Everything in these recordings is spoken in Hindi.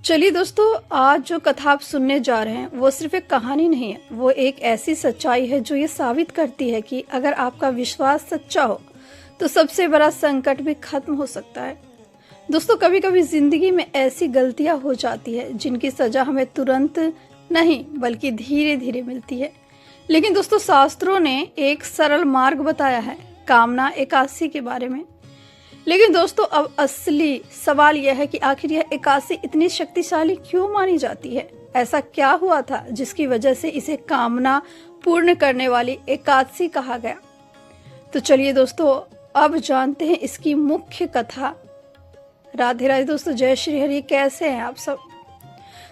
चलिए दोस्तों, आज जो कथा आप सुनने जा रहे हैं वो सिर्फ एक कहानी नहीं है, वो एक ऐसी सच्चाई है जो ये साबित करती है कि अगर आपका विश्वास सच्चा हो तो सबसे बड़ा संकट भी खत्म हो सकता है। दोस्तों, कभी कभी जिंदगी में ऐसी गलतियां हो जाती है जिनकी सजा हमें तुरंत नहीं बल्कि धीरे धीरे मिलती है। लेकिन दोस्तों, शास्त्रों ने एक सरल मार्ग बताया है कामना एकादशी के बारे में। लेकिन दोस्तों, अब असली सवाल यह है कि आखिर यह एकादशी इतनी शक्तिशाली क्यों मानी जाती है? ऐसा क्या हुआ था जिसकी वजह से इसे कामना पूर्ण करने वाली एकादशी कहा गया? तो चलिए दोस्तों, अब जानते हैं इसकी मुख्य कथा। राधे राधे दोस्तों, जय श्री हरि। कैसे हैं आप सब?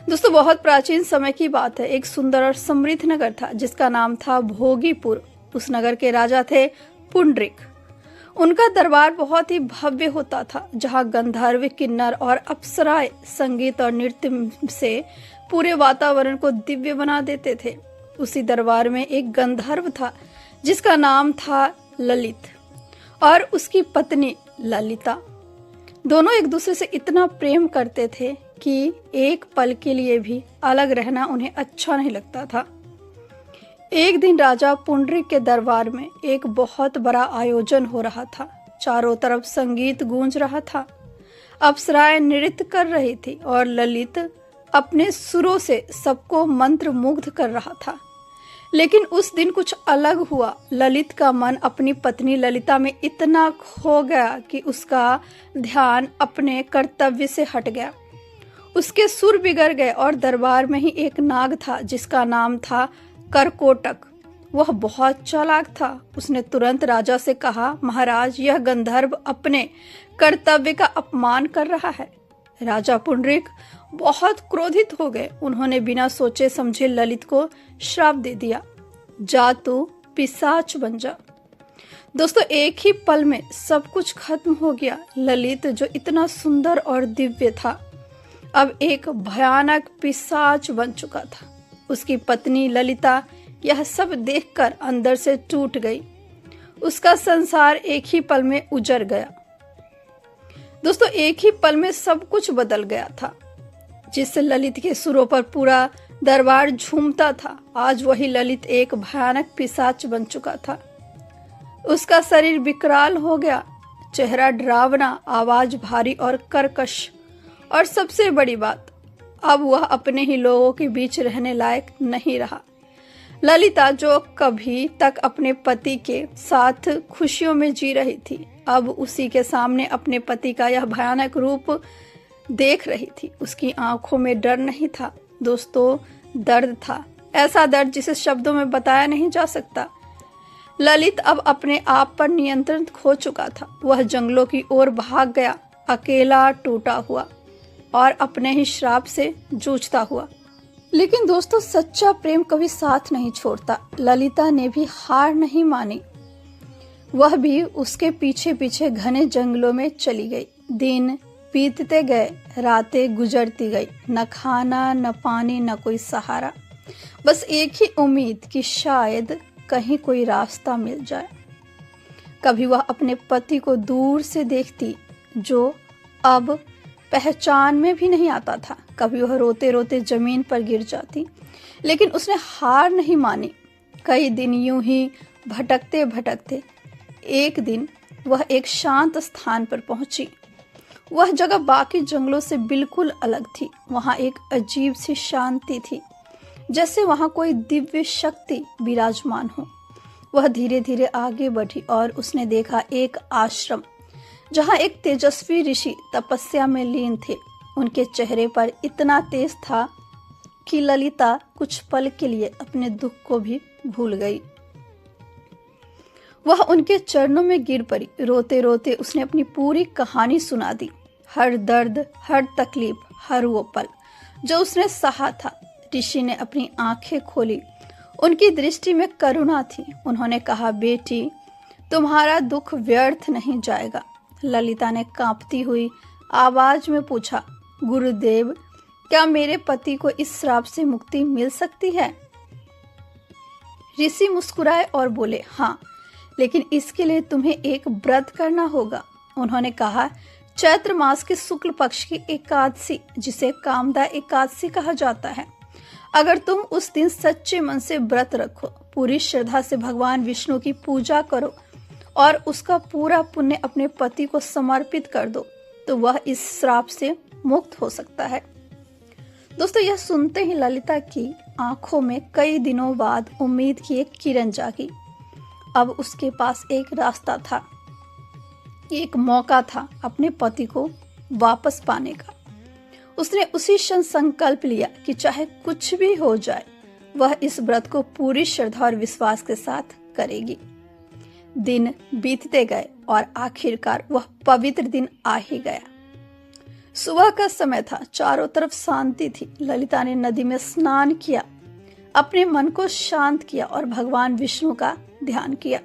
दोस्तों, बहुत प्राचीन समय की बात है। एक सुंदर और समृद्ध नगर था जिसका नाम था भोगीपुर। उस नगर के राजा थे पुंडरीक। उनका दरबार बहुत ही भव्य होता था, जहाँ गंधर्व, किन्नर और अप्सराएं संगीत और नृत्य से पूरे वातावरण को दिव्य बना देते थे। उसी दरबार में एक गंधर्व था जिसका नाम था ललित और उसकी पत्नी ललिता। दोनों एक दूसरे से इतना प्रेम करते थे कि एक पल के लिए भी अलग रहना उन्हें अच्छा नहीं लगता था। एक दिन राजा पुंडरीक के दरबार में एक बहुत बड़ा आयोजन हो रहा था। चारों तरफ संगीत गूंज रहा था, अप्सराएं नृत्य कर रही थी और ललित अपने सुरों से सबको मंत्र मुग्ध कर रहा था। लेकिन उस दिन कुछ अलग हुआ। ललित का मन अपनी पत्नी ललिता में इतना खो गया कि उसका ध्यान अपने कर्तव्य से हट गया। उसके सुर बिगड़ गए और दरबार में ही एक नाग था जिसका नाम था करकोटक। वह बहुत चालाक था। उसने तुरंत राजा से कहा, महाराज, यह गंधर्व अपने कर्तव्य का अपमान कर रहा है। राजा पुंडरीक बहुत क्रोधित हो गए। उन्होंने बिना सोचे समझे ललित को श्राप दे दिया, जा तू पिशाच बन जा। दोस्तों, एक ही पल में सब कुछ खत्म हो गया। ललित जो इतना सुंदर और दिव्य था, अब एक भयानक पिशाच बन चुका था। उसकी पत्नी ललिता यह सब देखकर अंदर से टूट गई। उसका संसार एक ही पल में उजड़ गया। दोस्तों, एक ही पल में सब कुछ बदल गया था। जिस ललित के सुरों पर पूरा दरबार झूमता था, आज वही ललित एक भयानक पिशाच बन चुका था। उसका शरीर विकराल हो गया, चेहरा डरावना, आवाज भारी और कर्कश, और सबसे बड़ी बात, अब वह अपने ही लोगों के बीच रहने लायक नहीं रहा। ललिता, जो कभी तक अपने पति के साथ खुशियों में जी रही थी, अब उसी के सामने अपने पति का यह भयानक रूप देख रही थी। उसकी आंखों में डर नहीं था दोस्तों, दर्द था। ऐसा दर्द जिसे शब्दों में बताया नहीं जा सकता। ललित अब अपने आप पर नियंत्रण खो चुका था। वह जंगलों की ओर भाग गया, अकेला, टूटा हुआ और अपने ही श्राप से जूझता हुआ। लेकिन दोस्तों, सच्चा प्रेम कभी साथ नहीं छोड़ता। ललिता ने भी हार नहीं मानी। वह भी उसके पीछे पीछे घने जंगलों में चली गई। दिन बीतते गए, रातें गुजरती गई, न खाना, न पानी, न कोई सहारा। बस एक ही उम्मीद कि शायद कहीं कोई रास्ता मिल जाए। कभी वह अपने पति को दूर से देखती, जो अब पहचान में भी नहीं आता था। कभी वह रोते रोते जमीन पर गिर जाती, लेकिन उसने हार नहीं मानी। कई दिन यूं ही भटकते भटकते एक दिन वह एक शांत स्थान पर पहुंची। वह जगह बाकी जंगलों से बिल्कुल अलग थी। वहां एक अजीब सी शांति थी, जैसे वहां कोई दिव्य शक्ति विराजमान हो। वह धीरे धीरे आगे बढ़ी और उसने देखा एक आश्रम, जहाँ एक तेजस्वी ऋषि तपस्या में लीन थे। उनके चेहरे पर इतना तेज था कि ललिता कुछ पल के लिए अपने दुख को भी भूल गई। वह उनके चरणों में गिर पड़ी। रोते रोते उसने अपनी पूरी कहानी सुना दी। हर दर्द, हर तकलीफ, हर वो पल जो उसने सहा था। ऋषि ने अपनी आंखें खोली। उनकी दृष्टि में करुणा थी। उन्होंने कहा, बेटी, तुम्हारा दुख व्यर्थ नहीं जाएगा। ललिता ने कांपती हुई आवाज में पूछा, गुरुदेव, क्या मेरे पति को इस श्राप से मुक्ति मिल सकती है? ऋषि मुस्कुराए और बोले, हाँ, लेकिन इसके लिए तुम्हें एक व्रत करना होगा। उन्होंने कहा, चैत्र मास के शुक्ल पक्ष की एकादशी, जिसे कामदा एकादशी कहा जाता है, अगर तुम उस दिन सच्चे मन से व्रत रखो, पूरी श्रद्धा से भगवान विष्णु की पूजा करो और उसका पूरा पुण्य अपने पति को समर्पित कर दो, तो वह इस श्राप से मुक्त हो सकता है। दोस्तों, यह सुनते ही ललिता की आंखों में कई दिनों बाद उम्मीद की एक किरण जागी। अब उसके पास एक रास्ता था, एक मौका था अपने पति को वापस पाने का। उसने उसी क्षण संकल्प लिया कि चाहे कुछ भी हो जाए, वह इस व्रत को पूरी श्रद्धा और विश्वास के साथ करेगी। दिन बीतते गए और आखिरकार वह पवित्र दिन आ ही गया। सुबह का समय था, चारों तरफ शांति थी। ललिता ने नदी में स्नान किया, अपने मन को शांत किया और भगवान विष्णु का ध्यान किया।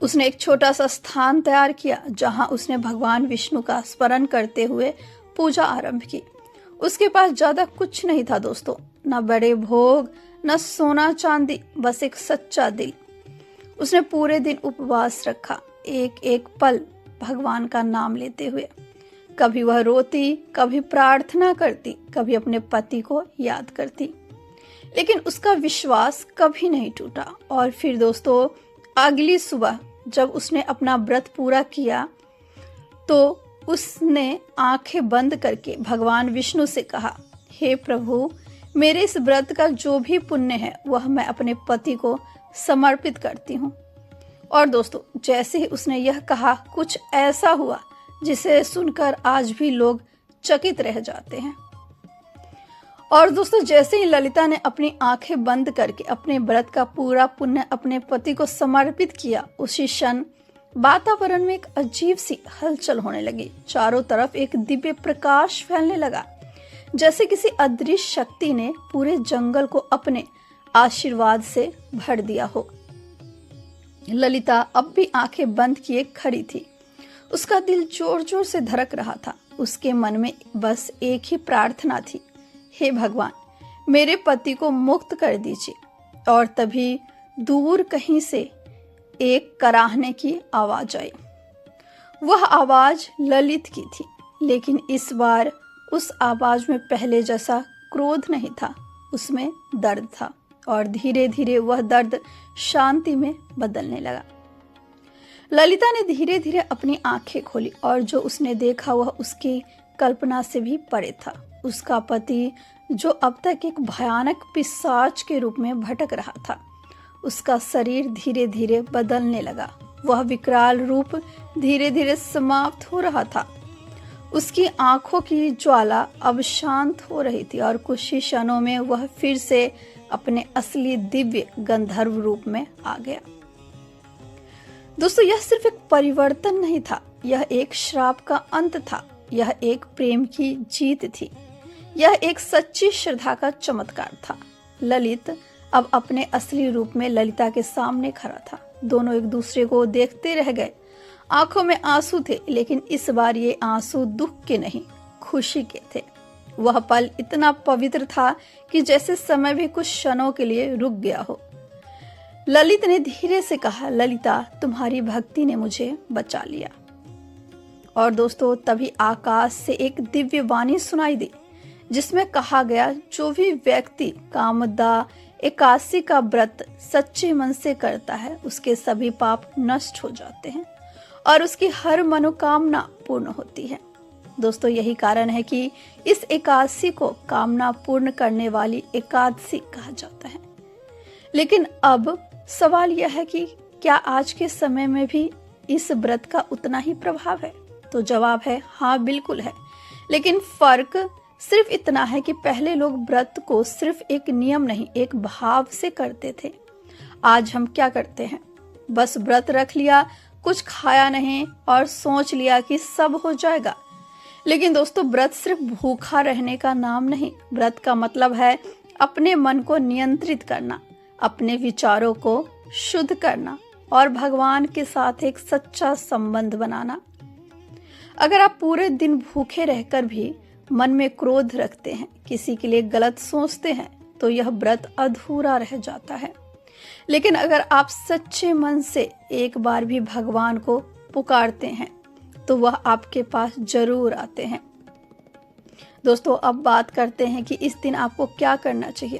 उसने एक छोटा सा स्थान तैयार किया जहां उसने भगवान विष्णु का स्मरण करते हुए पूजा आरंभ की। उसके पास ज्यादा कुछ नहीं था दोस्तों, न बड़े भोग, न सोना चांदी, बस एक सच्चा दिल। उसने पूरे दिन उपवास रखा, एक एक पल भगवान का नाम लेते हुए। कभी वह रोती, कभी प्रार्थना करती, कभी अपने पति को याद करती, लेकिन उसका विश्वास कभी नहीं टूटा। और फिर दोस्तों, अगली सुबह जब उसने अपना व्रत पूरा किया तो उसने आंखें बंद करके भगवान विष्णु से कहा, हे प्रभु, मेरे इस व्रत का जो भी पुण्य है वह मैं अपने पति को समर्पित करती हूँ। और दोस्तों, जैसे ही उसने यह कहा, कुछ ऐसा हुआ जिसे सुनकर आज भी लोग चकित रह जाते हैं। और दोस्तों, जैसे ही ललिता ने अपनी आंखें बंद करके अपने व्रत का पूरा पुण्य अपने पति को समर्पित किया, उसी क्षण वातावरण में एक अजीब सी हलचल होने लगी। चारों तरफ एक दिव्य प्रकाश फैलने लगा, जैसे किसी अदृश्य शक्ति ने पूरे जंगल को अपने आशीर्वाद से भर दिया हो। ललिता अब भी आंखें बंद किए खड़ी थी। उसका दिल जोर जोर से धड़क रहा था। उसके मन में बस एक ही प्रार्थना थी, हे भगवान, मेरे पति को मुक्त कर दीजिए। और तभी दूर कहीं से एक कराहने की आवाज आई। वह आवाज ललित की थी, लेकिन इस बार उस आवाज में पहले जैसा क्रोध नहीं था, उसमें दर्द था। और धीरे धीरे वह दर्द शांति में बदलने लगा। ललिता ने धीरे धीरे अपनी आंखें खोली और जो उसने देखा वह उसकी कल्पना से भी परे था। उसका पति, जो अब तक एक भयानक पिशाच के रूप में भटक रहा था, उसका शरीर धीरे धीरे बदलने लगा। वह विकराल रूप धीरे धीरे समाप्त हो रहा था। उसकी आंखों की ज्वाला अब शांत हो रही थी और कुछ ही क्षणों में वह फिर से अपने असली दिव्य गंधर्व रूप में आ गया। दोस्तों, यह सिर्फ एक परिवर्तन नहीं था, यह एक श्राप का अंत था, यह एक प्रेम की जीत थी, यह एक सच्ची श्रद्धा का चमत्कार था। ललित अब अपने असली रूप में ललिता के सामने खड़ा था। दोनों एक दूसरे को देखते रह गए। आंखों में आंसू थे, लेकिन इस बार ये आंसू दुख के नहीं, खुशी के थे। वह पल इतना पवित्र था कि जैसे समय भी कुछ क्षणों के लिए रुक गया हो। ललित ने धीरे से कहा, ललिता, तुम्हारी भक्ति ने मुझे बचा लिया। और दोस्तों, तभी आकाश से एक दिव्य वाणी सुनाई दी, जिसमें कहा गया, जो भी व्यक्ति कामदा एकादशी का व्रत सच्चे मन से करता है, उसके सभी पाप नष्ट हो जाते हैं और उसकी हर मनोकामना पूर्ण होती है। दोस्तों, यही कारण है कि इस एकादशी को कामना पूर्ण करने वाली एकादशी कहा जाता है। लेकिन अब सवाल यह है कि क्या आज के समय में भी इस व्रत का उतना ही प्रभाव है? तो जवाब है हाँ, बिल्कुल है। लेकिन फर्क सिर्फ इतना है कि पहले लोग व्रत को सिर्फ एक नियम नहीं, एक भाव से करते थे। आज हम क्या करते हैं? बस व्रत रख लिया, कुछ खाया नहीं और सोच लिया कि सब हो जाएगा। लेकिन दोस्तों, व्रत सिर्फ भूखा रहने का नाम नहीं। व्रत का मतलब है अपने मन को नियंत्रित करना, अपने विचारों को शुद्ध करना और भगवान के साथ एक सच्चा संबंध बनाना। अगर आप पूरे दिन भूखे रहकर भी मन में क्रोध रखते हैं, किसी के लिए गलत सोचते हैं, तो यह व्रत अधूरा रह जाता है। लेकिन अगर आप सच्चे मन से एक बार भी भगवान को पुकारते हैं तो वह आपके पास जरूर आते हैं। दोस्तों, अब बात करते हैं कि इस दिन आपको क्या करना चाहिए।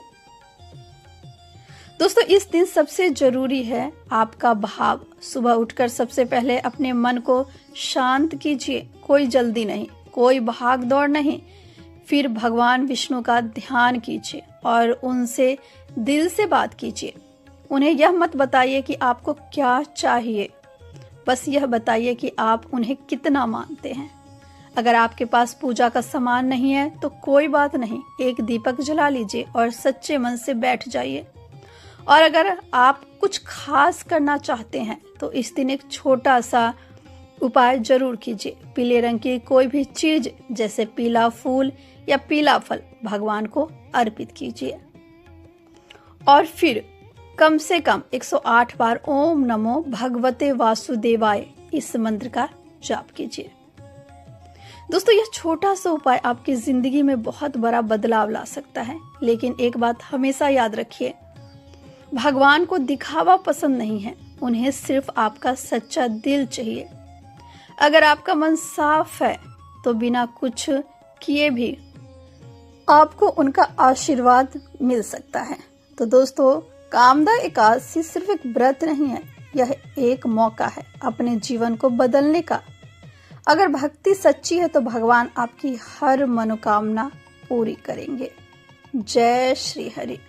दोस्तों, इस दिन सबसे जरूरी है आपका भाव। सुबह उठकर सबसे पहले अपने मन को शांत कीजिए। कोई जल्दी नहीं, कोई भाग दौड़ नहीं। फिर भगवान विष्णु का ध्यान कीजिए और उनसे दिल से बात कीजिए। उन्हें यह मत बताइए कि आपको क्या चाहिए, बस यह बताइए कि आप उन्हें कितना मानते हैं। अगर आपके पास पूजा का सामान नहीं है तो कोई बात नहीं, एक दीपक जला लीजिए और सच्चे मन से बैठ जाइए। और अगर आप कुछ खास करना चाहते हैं तो इस दिन एक छोटा सा उपाय जरूर कीजिए। पीले रंग की कोई भी चीज जैसे पीला फूल या पीला फल भगवान को अर्पित कीजिए और फिर कम से कम 108 बार ओम नमो भगवते वासुदेवाय इस मंत्र का जाप कीजिए। दोस्तों, यह छोटा सा उपाय आपकी जिंदगी में बहुत बड़ा बदलाव ला सकता है। लेकिन एक बात हमेशा याद रखिए, भगवान को दिखावा पसंद नहीं है, उन्हें सिर्फ आपका सच्चा दिल चाहिए। अगर आपका मन साफ है तो बिना कुछ किए भी आपको उनका आशीर्वाद मिल सकता है। तो दोस्तों, कामदा एकादशी सिर्फ एक व्रत नहीं है, यह एक मौका है अपने जीवन को बदलने का। अगर भक्ति सच्ची है तो भगवान आपकी हर मनोकामना पूरी करेंगे। जय श्री हरि।